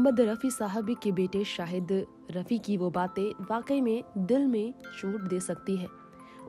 मोहम्मद रफ़ी साहब के बेटे शाहिद रफ़ी की वो बातें वाकई में दिल में चोट दे सकती है।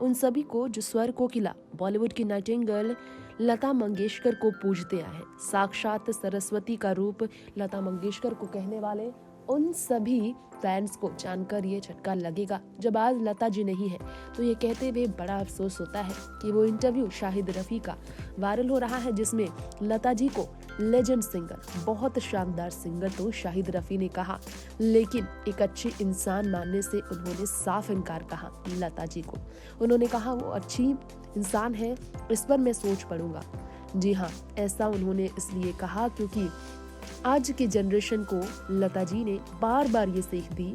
उन सभी को जो स्वर कोकिला बॉलीवुड की नाइटिंगेल लता मंगेशकर को पूजते आए हैं। साक्षात सरस्वती का रूप लता मंगेशकर को कहने वाले उन सभी फैंस को जानकर ये झटका लगेगा जब आज लता जी नहीं है, तो ये कहते हुए बड़ा अफसोस होता है कि वो इंटरव्यू शाहिद रफ़ी का वायरल हो रहा है, जिसमें लता जी को लेजेंड सिंगर, बहुत शानदार सिंगर तो शाहिद रफ़ी ने कहा, लेकिन एक अच्छी इंसान मानने से उन्होंने साफ इनकार कहा लता जी को। उन्होंने कहा वो अच्छी इंसान है, इस पर मैं सोच पड़ूंगा। जी हाँ, ऐसा उन्होंने इसलिए कहा क्योंकि आज की जनरेशन को लता जी ने बार बार ये सीख दी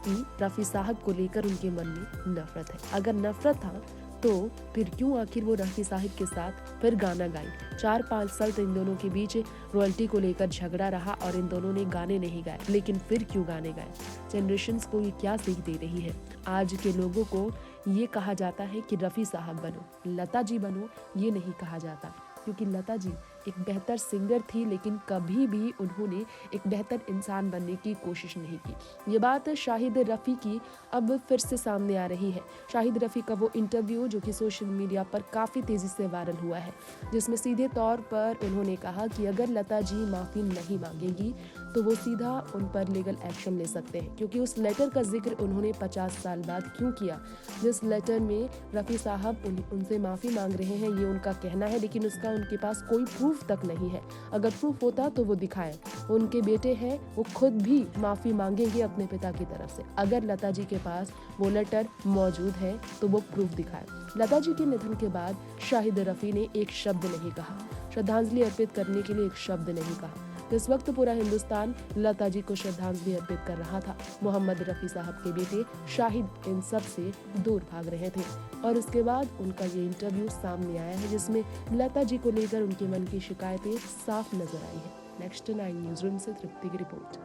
कि रफ़ी साहब को लेकर उनके मन में नफरत है। अगर नफरत था तो फिर क्यों आखिर वो रफ़ी साहब के साथ फिर गाना गाई। 4-5 साल तो इन दोनों के बीच रॉयल्टी को लेकर झगड़ा रहा और इन दोनों ने गाने नहीं गाए, लेकिन फिर क्यों गाने गाए। जनरेशंस को ये क्या सीख दे रही है। आज के लोगों को ये कहा जाता है कि रफ़ी साहब बनो, लता जी बनो, ये नहीं कहा जाता, क्योंकि लता जी एक बेहतर सिंगर थी, लेकिन कभी भी उन्होंने एक बेहतर इंसान बनने की कोशिश नहीं की। ये बात शाहिद रफ़ी की अब फिर से सामने आ रही है। शाहिद रफ़ी का वो इंटरव्यू जो कि सोशल मीडिया पर काफ़ी तेज़ी से वायरल हुआ है, जिसमें सीधे तौर पर उन्होंने कहा कि अगर लता जी माफ़ी नहीं मांगेंगी तो वो सीधा उन पर लीगल एक्शन ले सकते हैं, क्योंकि उस लेटर का जिक्र उन्होंने 50 साल बाद क्यों किया। जिस लेटर में रफ़ी साहब उनसे माफ़ी मांग रहे हैं, ये उनका कहना है, लेकिन उसका उनके पास कोई प्रूफ तक नहीं है। अगर प्रूफ होता तो वो दिखाएं। उनके बेटे हैं, वो खुद भी माफ़ी मांगेंगे अपने पिता की तरफ से। अगर लता जी के पास वो लेटर मौजूद है तो वो प्रूफ दिखाएं। लता जी के निधन के बाद शाहिद रफ़ी ने एक शब्द नहीं कहा, श्रद्धांजलि अर्पित करने के लिए एक शब्द नहीं कहा। इस वक्त पूरा हिंदुस्तान लता जी को श्रद्धांजलि अर्पित कर रहा था। मोहम्मद रफ़ी साहब के बेटे शाहिद इन सब से दूर भाग रहे थे और उसके बाद उनका ये इंटरव्यू सामने आया है, जिसमें लता जी को लेकर उनके मन की शिकायतें साफ नजर आई है। नेक्स्ट 9 न्यूज़ रूम से तृप्ति की रिपोर्ट।